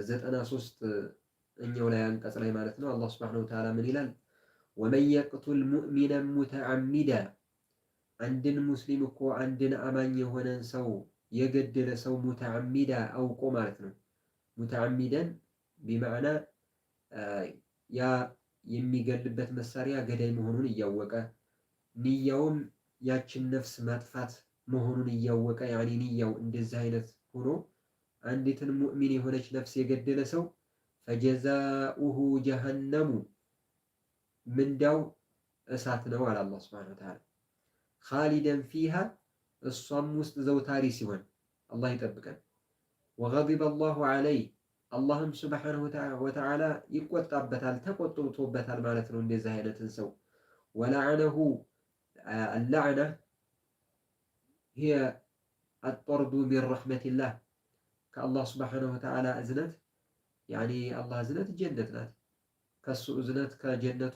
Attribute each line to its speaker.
Speaker 1: 93 እኛው ላይ አንቀጽ ላይ ማለት ነው አላህ ሱብሓነሁ ወተዓላ ምን ይላል? ወመን የቅቱል ሙእሚነን ሙተዓሚዳ አንድን ሙስሊም እኮ አንድን አማኝ የሆነን ሰው የገደለ ሰው ሙተዓሚዳ አውቆ ማለት ነው። ሙተዓሚደን ቢመዕና ያ የሚገልበት መሳሪያ ገዳይ መሆኑን እያወቀ ንያውም ያችን ነፍስ ማጥፋት መሆኑን እያወቀ ያኔ ንያው እንደዚህ አይነት ሆኖ አንዲትን ሙእሚን የሆነች ነፍስ የገደለ ሰው ፈጀዛኡሁ ጀሀነሙ ምንዳው እሳት ነው አለ አላህ ሱብሓነሁ ወተዓላ። ኻሊደን ፊሃ እሷም ውስጥ ዘውታሪ ሲሆን አላህ ይጠብቀን። ወገዲበ አላሁ ዐለይህ አላህም ሱብሓነሁ ወተዓላ ይቆጣበታል ተቆጥቶበታል ማለት ነው እንደዚህ አይነትን ሰው። ወለዐነሁ አልለዕነ ሂየ አጠርዱ ሚን ረሕመቲላህ ከአላህ ሱብሓነሁ ወተዓላ እዝነት ያኔ አላህ እዝነት ጀነት ናት። ከሱ እዝነት ከጀነቱ